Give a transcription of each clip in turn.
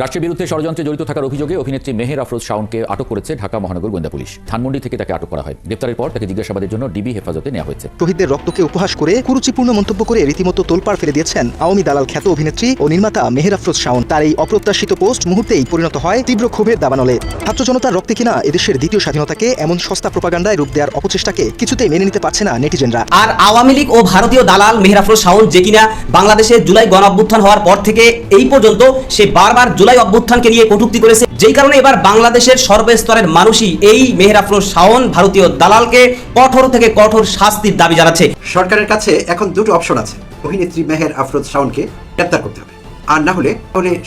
রাষ্ট্রের বিরুদ্ধে ষড়যন্ত্রে জড়িত থাকার অভিযোগে অভিনেত্রী মেহের আফরোজ শাওনকে আটক করেছে ঢাকা মহানগর গোয়েন্দা পুলিশ। ধানমন্ডি থেকে তাকে আটক করা হয়। গ্রেপ্তারের পর তাকে জিজ্ঞাসাবাদের জন্য ডিবি হেফাজতে নেওয়া হয়েছে। শহীদদের রক্তকে উপহাস করে কুরুচিপূর্ণ মন্তব্য করে রীতিমতো তোলপাড় ফেলে দিয়েছেন আওয়ামী দালাল খ্যাত অভিনেত্রী ও নির্মাতা মেহের আফরোজ শাওন। তার এই অপ্রত্যাশিত পোস্ট মুহূর্তেই পরিণত হয় তীব্র ক্ষোভের দাবানলে। ছাত্র জনতার রক্তে কিনা এদেশের দ্বিতীয় স্বাধীনতাকে এমন সস্তা প্রোপাগান্ডায় রূপ দেওয়ার অপচেষ্টাকে কিছুতেই মেনে নিতে পারছে না নেটিজেনরা। আর আওয়ামী লীগ ও ভারতীয় দালাল মেহের আফরোজ শাওন, যে কিনা বাংলাদেশে জুলাই গণঅভ্যুত্থান হওয়ার পর থেকে এই পর্যন্ত সে বারবার জুলাই অভ্যুত্থানকে নিয়ে কটূক্তি করেছে, যেই কারণে এবার বাংলাদেশের সর্বস্তরের মানুষই এই মেহের আফরোজ শাওন ভারতীয় দালালকে কঠোর থেকে কঠোর শাস্তির দাবি জানাচ্ছে। সরকারের কাছে এখন দুটো অপশন আছে। অভিনেত্রী মেহের আফরোজ শাওনকে গ্রেপ্তার করতে হবে, আর না হলে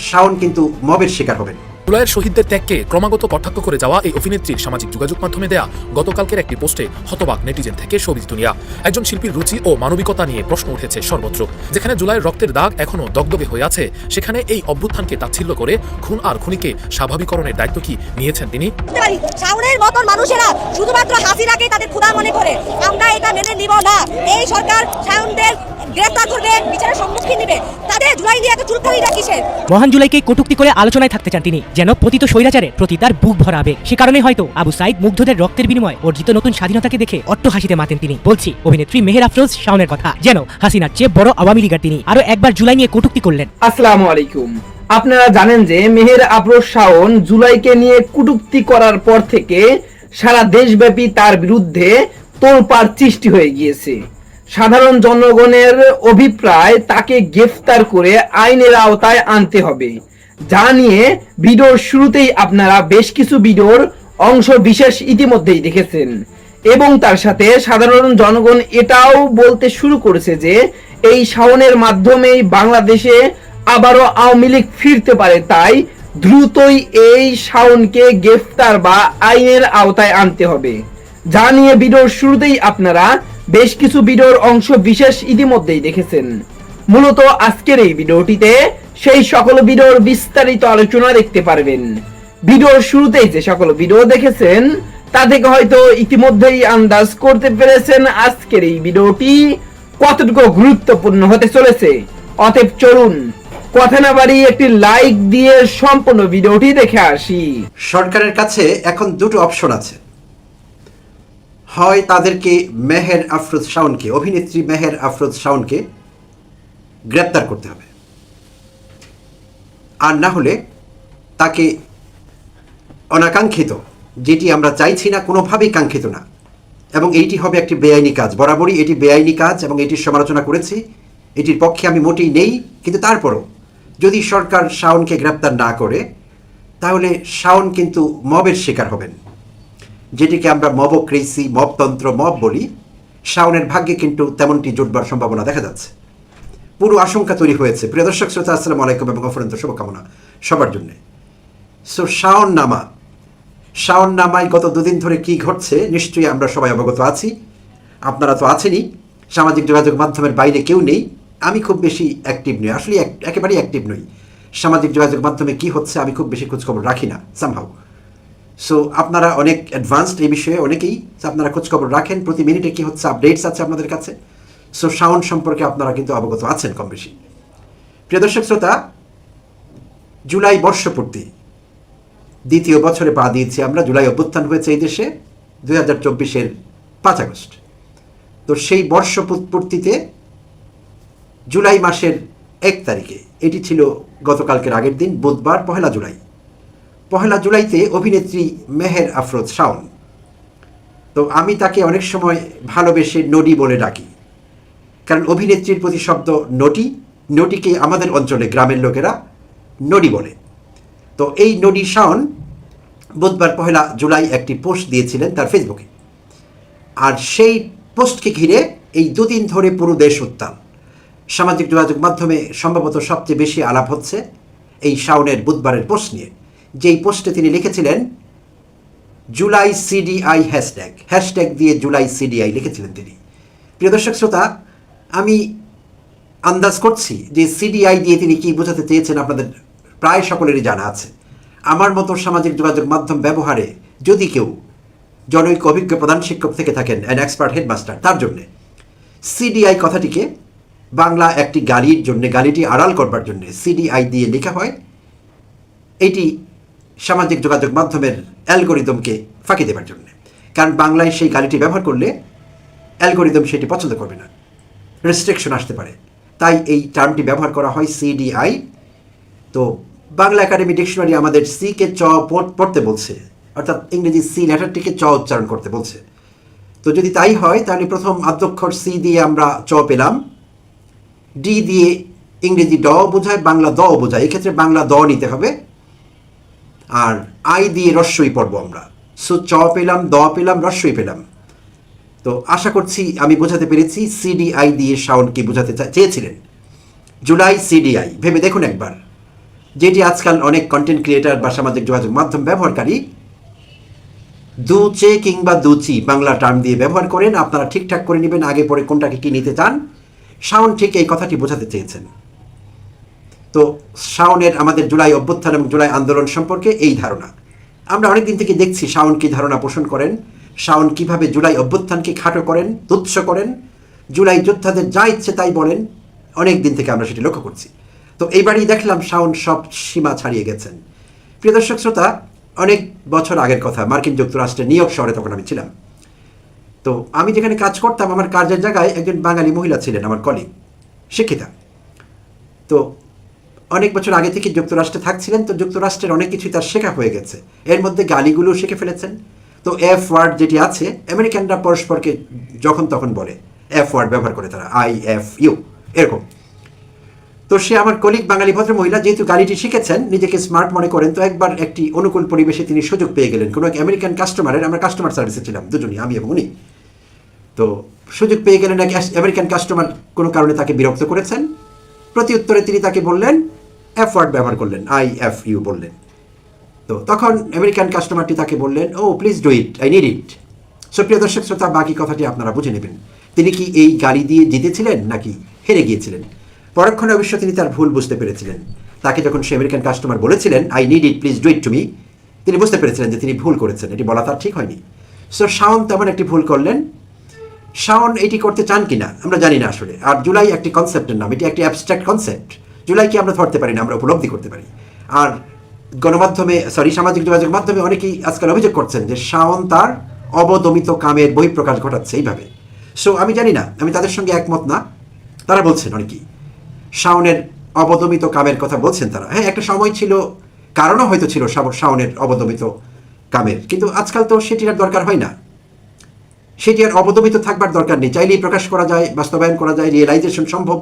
শাওন কিন্তু মবের শিকার হবেন। জুলাইয়ের শহীদদের ত্যাগকে ক্রমাগত কটাক্ষ করে যাওয়া এই অভিনেত্রীর সামাজিক যোগাযোগ মাধ্যমে দেয়া গতকালকের একটি পোস্টে হতবাক নেটিজেন থেকে শোবিজ দুনিয়া। একজন শিল্পীর রুচি ও মানবিকতা নিয়ে প্রশ্ন উঠেছে সর্বত্র। যেখানে জুলাইয়ের রক্তের দাগ এখনো দগদগে হয়ে আছে, সেখানে এই অভ্যুত্থানকে তাচ্ছিল্য করে খুন আর খুনিকে স্বাভাবিকরণের দায়িত্ব কি নিয়েছেন তিনি? শাওনের মতন মানুষেরা শুধুমাত্র হাসিনাকে তাদের খোদা মনে করে, আমরা এটা মেনে নিব না। এই সরকার শাওনদের গ্রেফতার করবে, বিচারের সম্মুখীন নেবে। তাদের জুলাই নিয়ে এত চুলকানিটা কিসের? মহান জুলাইকে কটূক্তি করে আলোচনায় থাকতে চান তিনি, যেন পতিত স্বৈরাচারের প্রতি তার বুক ভরা আবেগ। সে কারণে হয়তো আবু সাইদ মুগ্ধদের রক্তের বিনিময়ে অর্জিত নতুন স্বাধীনতাকে দেখে অট্ট হাসিতে মাতেন তিনি। বলছি অভিনেত্রী মেহের আফরোজ শাওনের কথা, যেন হাসিনার চেয়ে বড় আওয়ামী লীগার তিনি আরো একবার জুলাই নিয়ে কটূক্তি করলেন। আসসালামু আলাইকুম। আপনারা জানেন যে মেহের আফরোজ শাওন জুলাইকে নিয়ে কটূক্তি করার পর থেকে সারা দেশব্যাপী তার বিরুদ্ধে তোলপাড় সৃষ্টি হয়ে গিয়েছে। সাধারণ জনগণের অভিপ্রায় তাকে গ্রেফতার করে আইনের আওতায় আনতে হবে, যা নিয়ে ভিডিওর শুরুতেই আপনারা বেশ কিছু ভিডিওর অংশ বিশেষ ইতিমধ্যেই দেখেছেন। এবং তার সাথে সাধারণ জনগণ এটাও বলতে শুরু করেছে যে এই শাওনের মাধ্যমেই বাংলাদেশে আবারও আওয়ামী লীগ ফিরতে পারে, তাই দ্রুতই এই শাওনকে গ্রেফতার বা আইনের আওতায় আনতে হবে, যা নিয়ে ভিডিওর শুরুতেই আপনারা বেশ কিছু ভিডিওর অংশ বিশেষ ইতিমধ্যেই দেখেছেন। মূলত আজকের এই ভিডিওটিতে সেই সকল ভিডিওর বিস্তারিত আলোচনা দেখতে পারবেন। ভিডিওর শুরুতেই যে সকল ভিডিও দেখেছেন তা থেকে হয়তো ইতিমধ্যেই আন্দাজ করতে পেরেছেন আজকের এই ভিডিওটি কতটুকু গুরুত্বপূর্ণ হতে চলেছে। অতএব চলুন কথা না বাড়িয়ে একটি লাইক দিয়ে সম্পূর্ণ ভিডিওটি দেখে আসি। সরকারের কাছে এখন দুটো অপশন আছে। হয় তাদেরকে মেহের আফরোজ শাওনকে, অভিনেত্রী মেহের আফরোজ শাওনকে গ্রেপ্তার করতে হবে, আর না হলে তাকে অনাকাঙ্ক্ষিত, যেটি আমরা চাইছি না, কোনোভাবেই কাঙ্ক্ষিত না, এবং এইটি হবে একটি বেআইনি কাজ। বরাবরই এটি বেআইনি কাজ এবং এটির সমালোচনা করেছি। এটির পক্ষে আমি মোটেই নেই, কিন্তু তারপরও যদি সরকার শাওনকে গ্রেপ্তার না করে তাহলে শাওন কিন্তু মবের শিকার হবেন, যেটিকে আমরা মবক্রেসি, মবতন্ত্র, মব বলি। শাওনের ভাগ্যে কিন্তু তেমনটি জুটবার সম্ভাবনা দেখা যাচ্ছে। পুরো আশঙ্কা তৈরি হয়েছে। প্রিয় দর্শক শ্রোতা, আসসালামু আলাইকুম এবং অফুরন্ত শুভকামনা সবার জন্য। সো শাওন নামায় গত দুদিন ধরে কি ঘটছে নিশ্চয়ই আমরা সবাই অবগত আছি। আপনারা তো আছেনই, সামাজিক যোগাযোগ মাধ্যমের বাইরে কেউ নেই। আমি খুব বেশি অ্যাক্টিভ নই, আসলে একেবারেই অ্যাক্টিভ নই। সামাজিক যোগাযোগ মাধ্যমে কি হচ্ছে আমি খুব বেশি খোঁজখবর রাখি না সামহাউ। সো আপনারা অনেক অ্যাডভান্সড এই বিষয়ে, অনেকেই আপনারা খোঁজখবর রাখেন, প্রতি মিনিটে কি হচ্ছে আপডেটস আছে আপনাদের কাছে। সো শাওন সম্পর্কে আপনারা কিন্তু অবগত আছেন কম বেশি। প্রিয় দর্শক শ্রোতা, জুলাই বর্ষপূর্তি, দ্বিতীয় বছরে পা দিয়েছি আমরা। জুলাই অভ্যুত্থান হয়েছে এই দেশে 2024-এর 5 আগস্ট। তো সেই বর্ষপূর্তিতে জুলাই মাসের 1 তারিখে, এটি ছিল গতকালকের আগের দিন, বুধবার, পহেলা জুলাইতে অভিনেত্রী মেহের আফরোজ শাওন, তো আমি তাকে অনেক সময় ভালোবেসে নডি বলে ডাকি, কারণ অভিনেত্রীর প্রতিশব্দ নটিকে আমাদের অঞ্চলে গ্রামের লোকেরা নডি বলে। তো এই নডি শাওন বুধবার পহেলা জুলাই একটি পোস্ট দিয়েছিলেন তার ফেসবুকে, আর সেই পোস্টকে ঘিরে এই দুদিন ধরে পুরো দেশ উত্তাল। সামাজিক যোগাযোগ মাধ্যমে সম্ভবত সবচেয়ে বেশি আলাপ হচ্ছে এই শাওনের বুধবারের পোস্ট নিয়ে। যেই পোস্টে তিনি লিখেছিলেন জুলাই সিডিআই হ্যাশট্যাগ দিয়ে জুলাই সিডিআই লিখেছিলেন তিনি। প্রিয় দর্শক শ্রোতা, আমি আন্দাজ করছি যে সিডিআই দিয়ে তিনি কি বোঝাতে চেয়েছেন আপনাদের প্রায় সকলেরই জানা আছে। আমার মতো সামাজিক যোগাযোগ মাধ্যম ব্যবহারে যদি কেউ জনৈক অভিজ্ঞ প্রধান শিক্ষক থেকে থাকেন, অ্যান এক্সপার্ট হেডমাস্টার, তার জন্যে সিডিআই কথাটিকে বাংলা একটি গালির জন্য, গালিটি আড়াল করবার জন্য সিডিআই দিয়ে লেখা হয় এইটি সামাজিক যোগাযোগ মাধ্যমের অ্যালগোরিদমকে ফাঁকি দেওয়ার জন্য। কারণ বাংলায় সেই গালিটি ব্যবহার করলে অ্যালগোরিদম সেটি পছন্দ করবে না, রেস্ট্রিকশন আসতে পারে, তাই এই টার্মটি ব্যবহার করা হয় CDI। তো বাংলা একাডেমি ডিকশনারি আমাদের সিকে চ পড়তে বলছে, অর্থাৎ ইংরেজি সি লেটারটিকে চ উচ্চারণ করতে বলছে। তো যদি তাই হয় তাহলে প্রথম আদ্যক্ষর সি দিয়ে আমরা চ পেলাম, ডি দিয়ে ইংরেজি ড বোঝায়, বাংলা দ বোঝায়, এক্ষেত্রে বাংলা দ নিতে হবে, আর আই দিয়ে রস্বই পড়বো আমরা। সো চ পেলাম, দ পেলাম, রস্বই পেলাম। তো আশা করছি আমি বোঝাতে পেরেছি CDI দিয়ে শাওন কি বোঝাতে চেয়েছিলেন। জুলাই CDI ভেবে দেখুন একবার, যেটি আজকাল অনেক কন্টেন্ট ক্রিয়েটার বা সামাজিক যোগাযোগ মাধ্যম ব্যবহারকারী দুচে কিংবা দুচি বাংলা টার্ম দিয়ে ব্যবহার করেন। আপনারা ঠিকঠাক করে নেবেন আগে পরে কোনটাকে কি নিতে চান। শাওন ঠিক এই কথাটি বোঝাতে চেয়েছেন। তো শাওনের আমাদের জুলাই অভ্যুত্থান এবং জুলাই আন্দোলন সম্পর্কে এই ধারণা। আমরা অনেকদিন থেকে দেখছি শাওন কি ধারণা পোষণ করেন, শাওন কিভাবে জুলাই অভ্যুত্থানকে খাটো করেন, তুচ্ছ করেন, জুলাই যোদ্ধাদের যা ইচ্ছে তাই বলেন। অনেক দিন থেকে আমরা সেটি লক্ষ্য করছি। তো এইবারই দেখলাম শাওন সব সীমা ছাড়িয়ে গেছেন। প্রিয় দর্শক শ্রোতা, অনেক বছর আগের কথা, মার্কিন যুক্তরাষ্ট্রের নিউ ইয়র্ক শহরে তখন আমি ছিলাম। তো আমি যেখানে কাজ করতাম, আমার কাজের জায়গায় একজন বাঙালি মহিলা ছিলেন, আমার কলিগ, শিক্ষিতা। তো অনেক বছর আগে থেকে যুক্তরাষ্ট্রে থাকছিলেন, তো যুক্তরাষ্ট্রের অনেক কিছুই তার শেখা হয়ে গেছে, এর মধ্যে গালিগুলো শিখে ফেলেছেন। তো এফ ওয়ার্ড যেটি আছে, আমেরিকানরা পরস্পরকে যখন তখন বলে, এফ ওয়ার্ড ব্যবহার করে তারা, IFU এরকম। তো সে আমার কলিগ বাঙালি ভদ্র মহিলা, যেহেতু গালিটি শিখেছেন, নিজেকে স্মার্ট মনে করেন, তো একবার একটি অনুকূল পরিবেশে তিনি সুযোগ পেয়ে গেলেন কোনো এক আমেরিকান কাস্টমারের, আমরা কাস্টমার সার্ভিসে ছিলাম দুজনই, আমি এবং উনি। তো সুযোগ পেয়ে গেলেন এক আমেরিকান কাস্টমার কোনো কারণে তাকে বিরক্ত করেছেন, প্রতি উত্তরে তিনি তাকে বললেন, এফ ওয়ার্ড ব্যবহার করলেন, IFU বললেন। তো তখন আমেরিকান কাস্টমারটি তাকে বললেন, oh please do it, I need it. সুপ্রিয় দর্শক শ্রোতা, বাকি কথাটি আপনারা বুঝে নেবেন। তিনি কি এই গালি দিয়ে জিতেছিলেন নাকি হেরে গিয়েছিলেন? পরক্ষণে অবশ্য তিনি তার ভুল বুঝতে পেরেছিলেন। তাকে যখন সে আমেরিকান কাস্টমার বলেছিলেন, I need it, please do it to me, তিনি বুঝতে পেরেছিলেন যে তিনি ভুল করেছেন, এটি বলা তার ঠিক হয়নি। সো শাওন তেমন একটি ভুল করলেন। শাওন এটি করতে চান কিনা আমরা জানি না আসলে। আর জুলাই একটি কনসেপ্টের নাম, এটি একটি অ্যাবস্ট্রাক্ট কনসেপ্ট। জুলাইকে আমরা ধরতে পারি না, আমরা উপলব্ধি করতে পারি। আর গণমাধ্যমে, সামাজিক যোগাযোগ মাধ্যমে অনেকেই আজকাল অভিযোগ করছেন যে শাওন তার অবদমিত কামের বহিঃপ্রকাশ ঘটাচ্ছে এইভাবে। সো আমি জানি না, আমি তাদের সঙ্গে একমত না। তারা বলছেন অনেকেই শাওনের অবদমিত কামের কথা বলছেন তারা। হ্যাঁ, একটা সময় ছিল, কারণও হয়তো ছিল শাওনের অবদমিত কামের, কিন্তু আজকাল তো সেটির আর দরকার হয় না, সেটি আর অবদমিত থাকবার দরকার নেই, চাইলেই প্রকাশ করা যায়, বাস্তবায়ন করা যায়, রিয়েলাইজেশন সম্ভব।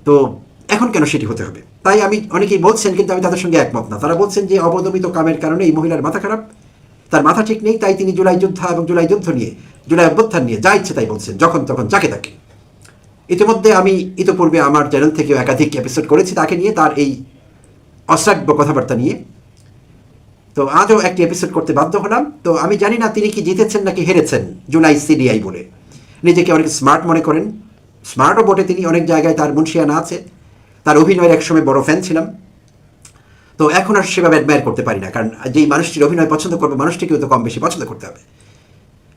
তো এখন কেন সেটি হতে হবে? তাই আমি, অনেকেই বলছেন, কিন্তু আমি তাদের সঙ্গে একমত না। তারা বলছেন যে অবদমিত কামের কারণে এই মহিলার মাথা খারাপ, তার মাথা ঠিক নেই, তাই তিনি জুলাই যোদ্ধা এবং জুলাই যুদ্ধ নিয়ে, জুলাই অভ্যুত্থান নিয়ে যা ইচ্ছে তাই বলছেন, যখন তখন যাকে তাকে। ইতিমধ্যে আমি ইতিপূর্বে আমার চ্যানেল থেকেও একাধিক এপিসোড করেছি তাকে নিয়ে, তার এই অশ্রাব্য কথাবার্তা নিয়ে। তো আজও একটি এপিসোড করতে বাধ্য হলাম। তো আমি জানি না তিনি কি জিতেছেন নাকি হেরেছেন জুলাই CDI বলে। নিজেকে অনেক স্মার্ট মনে করেন, স্মার্টও বটে তিনি, অনেক জায়গায় তার মুন্সিয়ানা আছে। তার অভিনয়ের একসময় বড় ফ্যান ছিলাম। তো এখন আর সেভাবে অ্যাডমায়ার করতে পারি না, কারণ যেই মানুষটির অভিনয় পছন্দ করবো, মানুষটিকেও তো কম বেশি পছন্দ করতে হবে।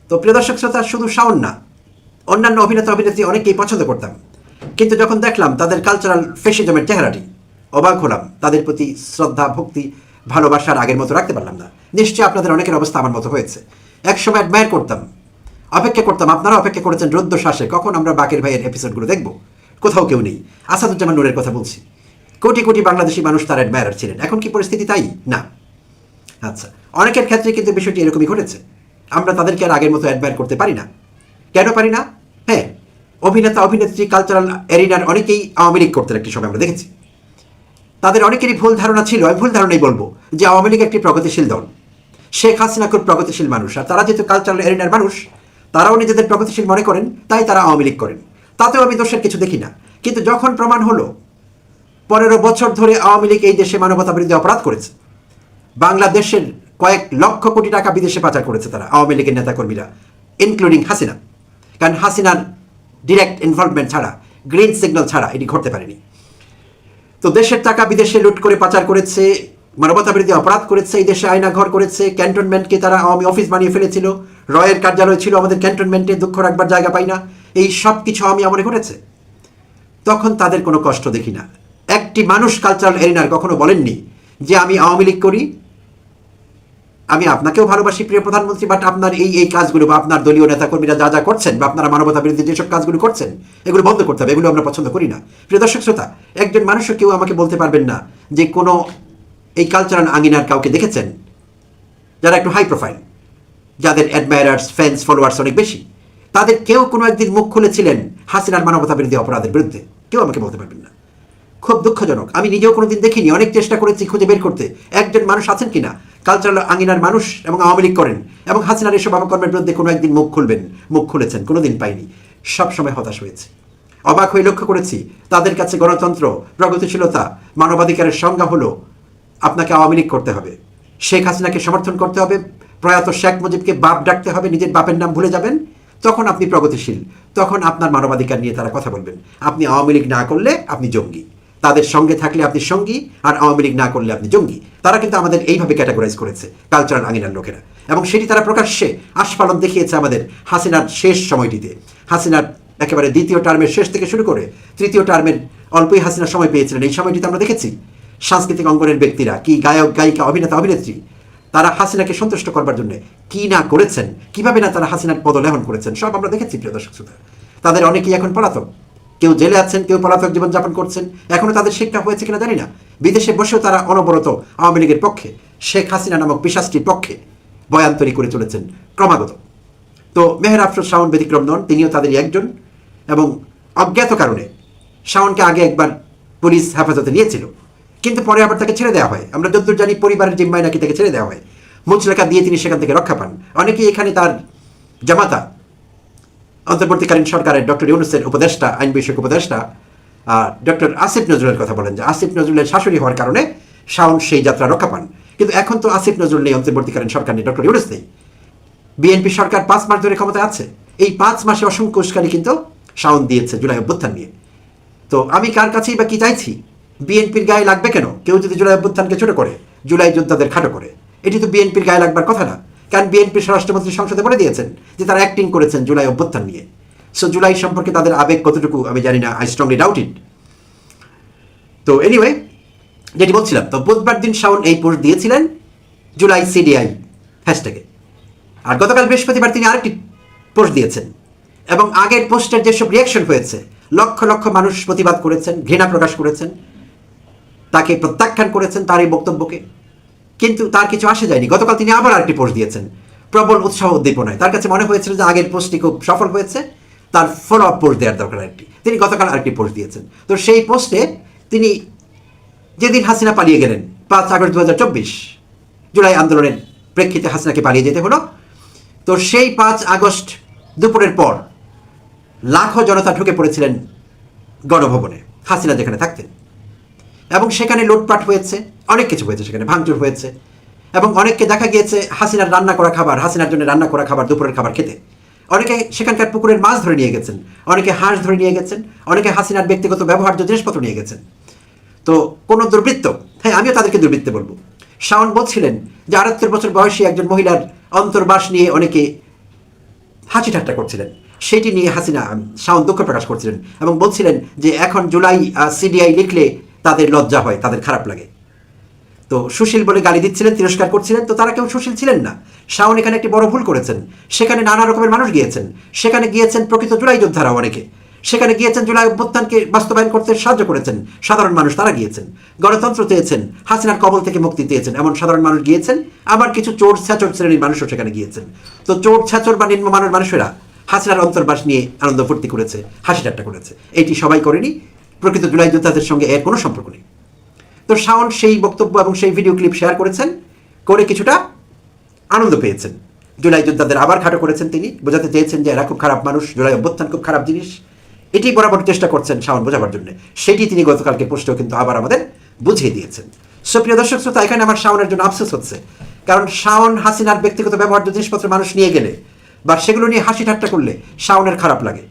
তো প্রিয় দর্শক শ্রোতা, শুধু শাওন না, অন্যান্য অভিনেতা অভিনেত্রী অনেকেই পছন্দ করতাম, কিন্তু যখন দেখলাম তাদের কালচারাল ফ্যাশিজমের চেহারাটি, অবাক হলাম। তাদের প্রতি শ্রদ্ধা, ভক্তি, ভালোবাসার আগের মতো রাখতে পারলাম না। নিশ্চয়ই আপনাদের অনেকের অবস্থা আমার মতো হয়েছে। একসময় অ্যাডমায়ার করতাম, অপেক্ষা করতাম, আপনারা অপেক্ষা করেছেন রুদ্ধ শ্বাসে, কখন আমরা বাকের ভাইয়ের এপিসোডগুলো দেখব। কোথাও কেউ নেই। আসাদুজ্জামান নূরের কথা বলছি, কোটি কোটি বাংলাদেশি মানুষ তার অ্যাডমায়ার ছিলেন। এখন কি পরিস্থিতি তাই? না। আচ্ছা, অনেকের ক্ষেত্রে কিন্তু বিষয়টি এরকমই ঘটেছে। আমরা তাদেরকে আর আগের মতো অ্যাডমায়ার করতে পারি না। কেন পারি না? হ্যাঁ, অভিনেতা অভিনেত্রী, কালচারাল এরিনার অনেকেই আওয়ামী লীগ করতেন একটি সময়, আমরা দেখেছি। তাদের অনেকেরই ভুল ধারণা ছিল, আমি ভুল ধারণাই বলবো, যে আওয়ামী লীগ একটি প্রগতিশীল দল, শেখ হাসিনা খুব প্রগতিশীল মানুষ। আর তারা যেহেতু কালচারাল এরিনার মানুষ, তারাও নিজেদের প্রগতিশীল মনে করেন, তাই তারা আওয়ামী লীগ করেন। তাতেও আমি দোষের কিছু দেখি না। কিন্তু যখন প্রমাণ হলো 15 বছর ধরে আওয়ামী লীগ এই দেশে মানবতা বিরোধী অপরাধ করেছে, বাংলাদেশের কয়েক লক্ষ কোটি টাকা বিদেশে পাচার করেছে তারা, আওয়ামী লীগের নেতাকর্মীরা, ইনক্লুডিং হাসিনা। কারণ হাসিনার ডিরেক্ট ইনভলভমেন্ট ছাড়া, গ্রিন সিগন্যাল ছাড়া এটি ঘটতে পারেনি। তো দেশের টাকা বিদেশে লুট করে পাচার করেছে, মানবতা বিরোধী অপরাধ করেছে, এই দেশে আয়নাঘর করেছে, ক্যান্টনমেন্টকে তারা আওয়ামী অফিস বানিয়ে ফেলেছিল, রয়ের কার্যালয় ছিল আমাদের ক্যান্টনমেন্টে, দুঃখ রাখবার জায়গা পাই না, এই সব কিছু আওয়ামী আমলে ঘটেছে। তখন তাদের কোনো কষ্ট দেখি না। একটি মানুষ কালচারাল এরিনার কখনো বলেননি যে আমি আওয়ামী লীগ করি, আমি আপনাকেও ভালোবাসি প্রিয় প্রধানমন্ত্রী, বাট আপনার এই কাজগুলো বা আপনার দলীয় নেতাকর্মীরা যা যা করছেন বা আপনারা মানবতা বিরোধী যেসব কাজগুলো করছেন এগুলো বন্ধ করতে হবে, এগুলো আমরা পছন্দ করি না। প্রিয় দর্শক শ্রোতা, একজন মানুষও কেউ আমাকে বলতে পারবেন না যে কোনো এই কালচারাল আঙিনার কাউকে দেখেছেন যারা একটু হাই প্রোফাইল, যাদের অ্যাডমায়ারার্স, ফ্যান্স, ফলোয়ার্স অনেক বেশি, তাদের কেউ কোনো একদিন মুখ খুলেছিলেন হাসিনার মানবতা বিরোধী অপরাধের বিরুদ্ধে? কেউ আমাকে বলতে পারবেন না। খুব দুঃখজনক। আমি নিজেও কোনোদিন দেখিনি, অনেক চেষ্টা করেছি খুঁজে বের করতে একজন মানুষ আছেন কিনা কালচারাল আঙিনার মানুষ এবং আওয়ামী লীগ করেন এবং হাসিনার এসব অপকর্মের বিরুদ্ধে কোনো একদিন মুখ খুলেছেন, কোনোদিন পাইনি। সবসময় হতাশ হয়েছে। অবাক হয়ে লক্ষ্য করেছি তাদের কাছে গণতন্ত্র, প্রগতিশীলতা, মানবাধিকারের সংজ্ঞা হলো আপনাকে আওয়ামী লীগ করতে হবে, শেখ হাসিনাকে সমর্থন করতে হবে, প্রয়াত শেখ মুজিবকে বাপ ডাকতে হবে, নিজের বাপের নাম ভুলে যাবেন, তখন আপনি প্রগতিশীল, তখন আপনার মানবাধিকার নিয়ে তারা কথা বলবেন। আপনি আওয়ামী লীগ না করলে আপনি জঙ্গি, তাদের সঙ্গে থাকলে আপনি সঙ্গী, আর আওয়ামী লীগ না করলে আপনি জঙ্গি। তারা কিন্তু আমাদের এইভাবে ক্যাটাগরাইজ করেছে কালচারাল আঙিনার লোকেরা, এবং সেটি তারা প্রকাশ্যে আস্ফালন দেখিয়েছে আমাদের হাসিনার শেষ সময়টিতে। হাসিনার একেবারে দ্বিতীয় টার্মের শেষ থেকে শুরু করে তৃতীয় টার্মের অল্পই হাসিনার সময় পেয়েছিলেন, এই সময়টিতে আমরা দেখেছি সাংস্কৃতিক অঙ্গনের ব্যক্তিরা, কি গায়ক গায়িকা, অভিনেতা অভিনেত্রী, তারা হাসিনাকে সন্তুষ্ট করবার জন্য কি না করেছেন, কিভাবে না তারা হাসিনার পদলেহন করেছেন, সব আমরা দেখেছি প্রিয় দর্শক শ্রোতা। তাদের অনেকেই এখন পলাতক, কেউ জেলে আছেন, কেউ পলাতক জীবনযাপন করছেন, এখনো তাদের শিক্ষা হয়েছে কিনা জানি না। বিদেশে বসেও তারা অনবরত আওয়ামী লীগের পক্ষে, শেখ হাসিনা নামক পিশাচটির পক্ষে বয়ান তৈরি করে চলেছেন ক্রমাগত। তো মেহের আফরোজ শাওন ব্যতিক্রম নন, তিনিও তাদেরই একজন, এবং অজ্ঞাত কারণে শাওনকে আগে একবার পুলিশ হেফাজতে নিয়েছিল, কিন্তু পরে আবার তাকে ছেড়ে দেওয়া হয়। আমরা যতদূর জানি পরিবারের জিম্মায় নাকি তাকে ছেড়ে দেওয়া হয়, মুচলেখা দিয়ে তিনি সেখান থেকে রক্ষা পান। অনেকেই এখানে তার জামাতা, অন্তর্বর্তীকালীন সরকারের ডক্টর ইউনূসের উপদেষ্টা, আইন বিষয়ক উপদেষ্টা ডক্টর আসিফ নজরুলের কথা বলেন, যে আসিফ নজরুলের শাশুড়ি হওয়ার কারণে শাওন সেই যাত্রা রক্ষা পান। কিন্তু এখন তো আসিফ নজরুল নেই, অন্তর্বর্তীকালীন সরকার নেই, ডক্টর ইউনূস নেই, বিএনপি সরকার 5 মাস ধরে ক্ষমতায় আছে। এই 5 মাসে অসংখ্য উস্কানি কিন্তু শাওন দিয়েছে জুলাই অভ্যুত্থান নিয়ে। তো আমি কার কাছেই বা কি চাইছি? বিএনপির গায়ে লাগবে কেন কেউ যদি জুলাই অভ্যুত্থানকে ছোট করে, জুলাই যোদ্ধাদের খাটো করে? এটি তো বিএনপির গায়ে লাগবার কথা না, কারণ বিএনপির স্বরাষ্ট্রমন্ত্রী সংসদে বলে দিয়েছেন যে তারা অ্যাক্টিং করেছেন জুলাই অভ্যুত্থান নিয়ে। সো জুলাই সম্পর্কে তাদের আবেগ কতটুকু আমি জানি না, আই স্ট্রংলি ডাউট ইট। তো এনিওয়ে, যেটি বলছিলাম, তো বুধবার দিন শাওন এই পোস্ট দিয়েছিলেন জুলাই সিডিআই হ্যাশট্যাগে, আর গতকাল বৃহস্পতিবার তিনি আরেকটি পোস্ট দিয়েছেন, এবং আগের পোস্টের যেসব রিয়াকশন হয়েছে, লক্ষ লক্ষ মানুষ প্রতিবাদ করেছেন, ঘৃণা প্রকাশ করেছেন, তাকে প্রত্যাখ্যান করেছেন তার এই বক্তব্যকে, কিন্তু তার কিছু আসে যায়নি। গতকাল তিনি আবার আরেকটি পোস্ট দিয়েছেন প্রবল উৎসাহ উদ্দীপনায়। তার কাছে মনে হয়েছিল যে আগের পোস্টটি খুব সফল হয়েছে, তার ফলো আপ পোস্ট দেওয়ার দরকার আরেকটি। তিনি গতকাল আরেকটি পোস্ট দিয়েছেন। তো সেই পোস্টে তিনি যেদিন হাসিনা পালিয়ে গেলেন 5 আগস্ট 2024, জুলাই আন্দোলনের প্রেক্ষিতে হাসিনাকে পালিয়ে যেতে হলো, তো সেই 5 আগস্ট দুপুরের পর লাখো জনতা ঢুকে পড়েছিলেন গণভবনে, হাসিনা যেখানে থাকতেন, এবং সেখানে লুটপাট হয়েছে, অনেক কিছু হয়েছে, সেখানে ভাঙচুর হয়েছে, এবং অনেককে দেখা গিয়েছে হাসিনার রান্না করা খাবার, হাসিনার জন্য রান্না করা খাবার, দুপুরের খাবার খেতে। অনেকে সেখানকার পুকুরের মাছ ধরে নিয়ে গেছেন, অনেকে হাঁস ধরে নিয়ে গেছেন, অনেকে হাসিনার ব্যক্তিগত ব্যবহার্য জিনিসপত্র নিয়ে গেছেন। তো কোনো দুর্বৃত্ত, হ্যাঁ আমিও তাদেরকে দুর্বৃত্ত বলবো। শাওন বলছিলেন যে 78 বছর বয়সী একজন মহিলার অন্তর্বাস নিয়ে অনেকে হাসি ঠাট্টা করছিলেন, সেটি নিয়ে শাওন দুঃখ প্রকাশ করছিলেন এবং বলছিলেন যে এখন জুলাই সিডিআই লিখলে তাদের লজ্জা হয়, তাদের খারাপ লাগে। তো সুশীল বলে গালি দিচ্ছিলেন, তিরস্কার করছিলেন, তো তারা কেউ সুশীল ছিলেন না। শাওন এখানে একটি বড় ভুল করেছেন। সেখানে নানা রকমের মানুষ গিয়েছেন, সেখানে গিয়েছেন প্রকৃত জুলাই যোদ্ধারা অনেকে, সেখানে গিয়েছেন জুলাই অভ্যুত্থানকে বাস্তবায়ন করতে সাহায্য করেছেন সাধারণ মানুষ, তারা গিয়েছেন গণতন্ত্র চেয়েছেন, হাসিনার কবল থেকে মুক্তি চেয়েছেন, এমন সাধারণ মানুষ গিয়েছেন। আবার কিছু চোর ছ্যাচর শ্রেণীর মানুষও সেখানে গিয়েছেন। তো চোর ছ্যাচর বা নিম্নমানের মানুষেরা হাসিনার অন্তর্বাস নিয়ে আনন্দ ফুর্তি করেছে, হাসি ঠাট্টা করেছে, এটি সবাই করেনি, প্রকৃত জুলাই যোদ্ধাদের সঙ্গে এর কোনো সম্পর্ক নেই। তো শাওন সেই বক্তব্য এবং সেই ভিডিও ক্লিপ শেয়ার করেছেন, করে কিছুটা আনন্দ পেয়েছেন। জুলাই যোদ্ধাদের আবার খাটো করেছেন, তিনি বোঝাতে চেয়েছেন যে এরা খুব খারাপ মানুষ, জুলাই অভ্যুত্থান খুব খারাপ জিনিস, এটি বরাবর চেষ্টা করছেন শাওন বোঝাবার জন্য। সেটি তিনি গতকালকে পোস্টেও কিন্তু আবার আমাদের বুঝিয়ে দিয়েছেন। সুপ্রিয় দর্শক শ্রোতা, এখানে আমার শাওনের জন্য আফসোস হচ্ছে, কারণ শাওন হাসিনার ব্যক্তিগত ব্যবহার্য জিনিসপত্র মানুষ নিয়ে গেলে বা সেগুলো নিয়ে হাসি ঠাট্টা করলে শাওনের খারাপ লাগে।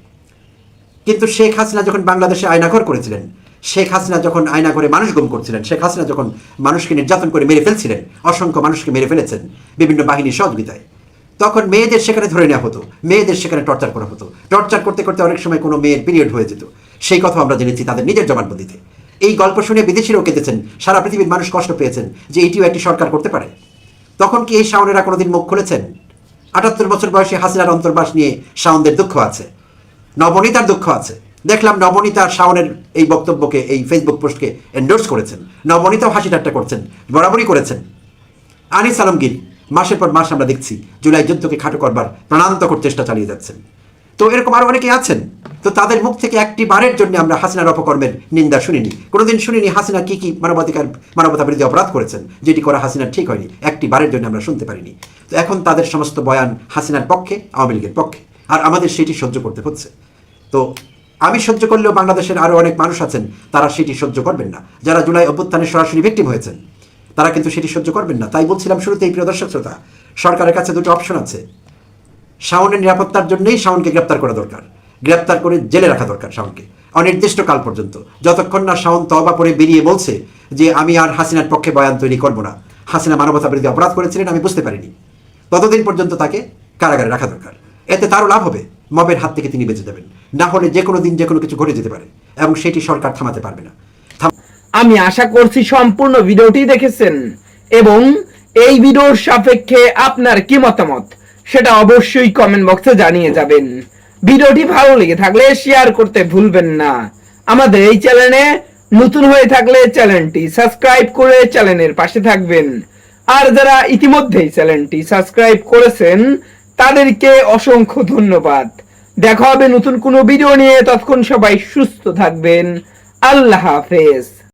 কিন্তু শেখ হাসিনা যখন বাংলাদেশে আয়নাঘর করেছিলেন, শেখ হাসিনা যখন আয়নাঘরে মানুষ গুম করছিলেন, শেখ হাসিনা যখন মানুষকে নির্যাতন করে মেরে ফেলছিলেন, অসংখ্য মানুষকে মেরে ফেলেছেন বিভিন্ন বাহিনীর সহযোগিতায়, তখন মেয়েদের সেখানে ধরে নেওয়া হতো, মেয়েদের সেখানে টর্চার করা হতো, টর্চার করতে করতে অনেক সময় কোনো মেয়ের পিরিয়ড হয়ে যেত, সেই কথা আমরা জেনেছি তাদের নিজের জবানবন্দিতে। এই গল্প শুনে বিদেশিরাও কেঁদেছেন, সারা পৃথিবীর মানুষ কষ্ট পেয়েছেন যে এটিও একটি সরকার করতে পারে। তখন কি এই শাওনেরা কোনোদিন মুখ খুলেছেন? 78 বছর বয়সে হাসিনার অন্তর্বাস নিয়ে শাওনদের দুঃখ আছে, নবনীতার দুঃখ আছে। দেখলাম নবনীতা শাওনের এই বক্তব্যকে, এই ফেসবুক পোস্টকে এন্ডোর্স করেছেন। নবনীতাও হাসি ঠাট্টা করছেন, বরাবরই করেছেন। আনিস আলমগীর মাসের পর মাস আমরা দেখছি জুলাই যুদ্ধকে খাটো করবার প্রাণান্তকর চেষ্টা চালিয়ে যাচ্ছেন। তো এরকম আরো অনেকেই আছেন। তো তাদের মুখ থেকে একটি বারের জন্য আমরা হাসিনার অপকর্মের নিন্দা শুনিনি, কোনোদিন শুনিনি হাসিনা কি কি মানবতা বিরোধী অপরাধ করেছেন, যেটি করা হাসিনার ঠিক হয়নি, একটি বারের জন্য আমরা শুনতে পারিনি। তো এখন তাদের সমস্ত বয়ান হাসিনার পক্ষে, আওয়ামী লীগের পক্ষে, আর আমাদের সেটি সহ্য করতে হচ্ছে। তো আমি সহ্য করলেও বাংলাদেশের আরো অনেক মানুষ আছেন, তারা সেটি সহ্য করবেন না। যারা জুলাই অভ্যুত্থানের সরাসরি ভিকটিম হয়েছেন, তারা কিন্তু সেটি সহ্য করবেন না। তাই বলছিলাম শুরুতেই, প্রিয় দর্শক শ্রোতা, সরকারের কাছে দুটো অপশন আছে। শাওনের নিরাপত্তার জন্যই শাওনকে গ্রেপ্তার করা দরকার, গ্রেপ্তার করে জেলে রাখা দরকার শাওনকে অনির্দিষ্টকাল পর্যন্ত, যতক্ষণ না শাওন তওবা করে বেরিয়ে বলছে যে আমি আর হাসিনার পক্ষে বয়ান তৈরি করব না, হাসিনা মানবতা বিরোধী অপরাধ করেছিলেন, আমি বুঝতে পারিনি, ততদিন পর্যন্ত তাকে কারাগারে রাখা দরকার। এতে তারও লাভ হবে, মবের হাত থেকে তিনি বেঁচে যাবেন। না হলে যে কোনো দিন যে কোনো কিছু ঘটে যেতে পারে, এবং সেটি সরকার থামাতে পারবে না। আমি আশা করছি সম্পূর্ণ ভিডিওটি দেখেছেন এবং এই ভিডিওর সাপেক্ষে আপনার কি মতামত সেটা অবশ্যই কমেন্ট বক্সে জানিয়ে যাবেন। ভিডিওটি ভালো লেগে থাকলে শেয়ার করতে ভুলবেন না। আমাদের এই চ্যানেলে নতুন হয়ে থাকলে চ্যানেলটি সাবস্ক্রাইব করে চ্যানেলের পাশে থাকবেন। আর যারা ইতিমধ্যেই চ্যানেলটি সাবস্ক্রাইব করেছেন তাদেরকে অসংখ্য ধন্যবাদ। দেখা হবে নতুন কোনো ভিডিও নিয়ে, ততক্ষণ সবাই সুস্থ থাকবেন। আল্লাহ হাফেজ।